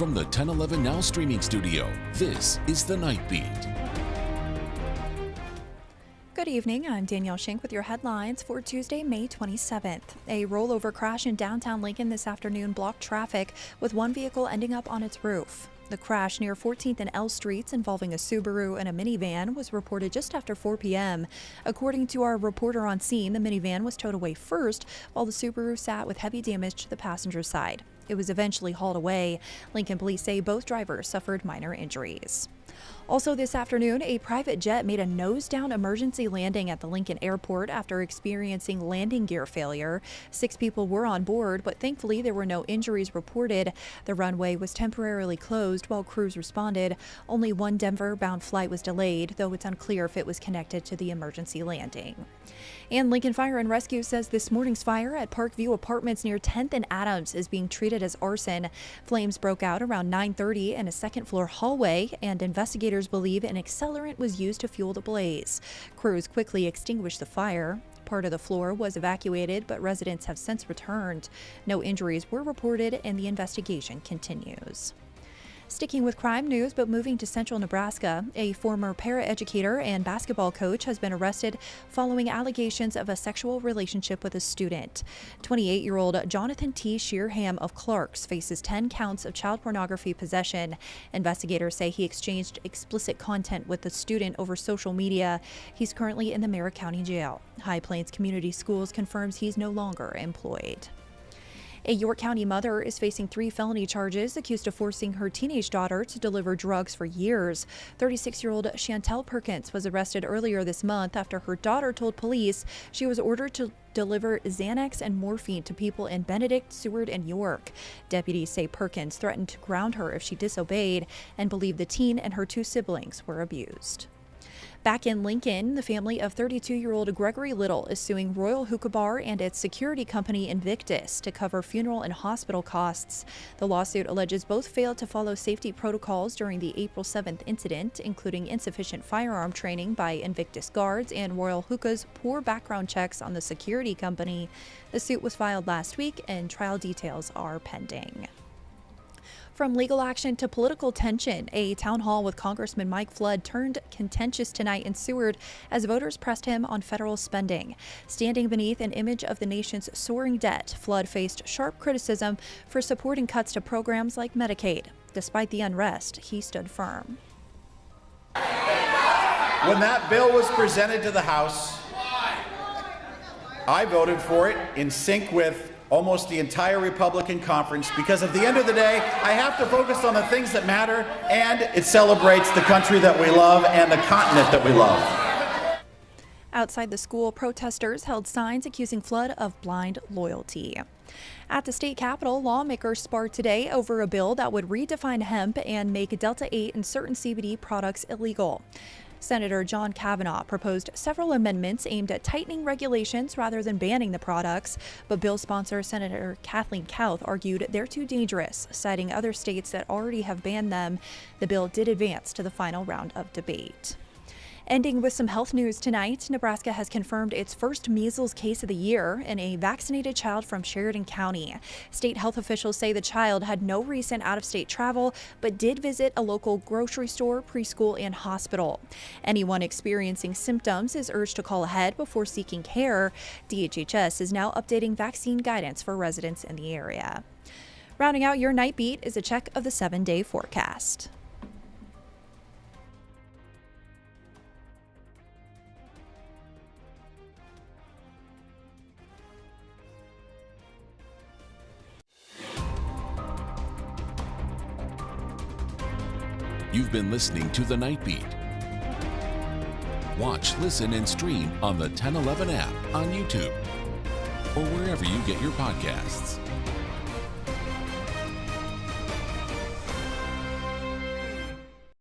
From the 1011 Now streaming studio, this is The Night Beat. Good evening, I'm Danielle Shenk with your headlines for Tuesday, May 27th. A rollover crash in downtown Lincoln this afternoon blocked traffic, with one vehicle ending up on its roof. The crash near 14th and L Streets involving a Subaru and a minivan was reported just after 4 p.m. According to our reporter on scene, the minivan was towed away first, while the Subaru sat with heavy damage to the passenger side. It was eventually hauled away. Lincoln police say both drivers suffered minor injuries. Also this afternoon, a private jet made a nose-down emergency landing at the Lincoln Airport after experiencing landing gear failure. 6 people were on board, but thankfully there were no injuries reported. The runway was temporarily closed while crews responded. Only one Denver-bound flight was delayed, though it's unclear if it was connected to the emergency landing. And Lincoln Fire and Rescue says this morning's fire at Parkview Apartments near 10th and Adams is being treated as arson. Flames broke out around 9:30 in a second-floor hallway, and investigators believe an accelerant was used to fuel the blaze. Crews quickly extinguished the fire. Part of the floor was evacuated, but residents have since returned. No injuries were reported, and the investigation continues. Sticking with crime news, but moving to central Nebraska, a former paraeducator and basketball coach has been arrested following allegations of a sexual relationship with a student. 28-year-old Jonathan T. Shearham of Clarks faces 10 counts of child pornography possession. Investigators say he exchanged explicit content with the student over social media. He's currently in the Merritt County Jail. High Plains Community Schools confirms he's no longer employed. A York County mother is facing 3 felony charges, accused of forcing her teenage daughter to deliver drugs for years. 36-year-old Chantel Perkins was arrested earlier this month after her daughter told police she was ordered to deliver Xanax and morphine to people in Benedict, Seward, and York. Deputies say Perkins threatened to ground her if she disobeyed and believe the teen and her 2 siblings were abused. Back in Lincoln, the family of 32-year-old Gregory Little is suing Royal Hookah Bar and its security company Invictus to cover funeral and hospital costs. The lawsuit alleges both failed to follow safety protocols during the April 7th incident, including insufficient firearm training by Invictus guards and Royal Hookah's poor background checks on the security company. The suit was filed last week, and trial details are pending. From legal action to political tension, a town hall with Congressman Mike Flood turned contentious tonight in Seward as voters pressed him on federal spending. Standing beneath an image of the nation's soaring debt, Flood faced sharp criticism for supporting cuts to programs like Medicaid. Despite the unrest, he stood firm. When that bill was presented to the House, I voted for it in sync with almost the entire Republican conference, because at the end of the day, I have to focus on the things that matter, and it celebrates the country that we love and the continent that we love. Outside the school, protesters held signs accusing Flood of blind loyalty. At the state capitol, lawmakers sparred today over a bill that would redefine hemp and make Delta-8 and certain CBD products illegal. Senator John Kavanaugh proposed several amendments aimed at tightening regulations rather than banning the products, but bill sponsor Senator Kathleen Kauth argued they're too dangerous, citing other states that already have banned them. The bill did advance to the final round of debate. Ending with some health news tonight, Nebraska has confirmed its first measles case of the year in a vaccinated child from Sheridan County. State health officials say the child had no recent out-of-state travel, but did visit a local grocery store, preschool, and hospital. Anyone experiencing symptoms is urged to call ahead before seeking care. DHHS is now updating vaccine guidance for residents in the area. Rounding out your night beat is a check of the 7-day forecast. You've been listening to The Night Beat. Watch, listen, and stream on the 1011 app on YouTube or wherever you get your podcasts.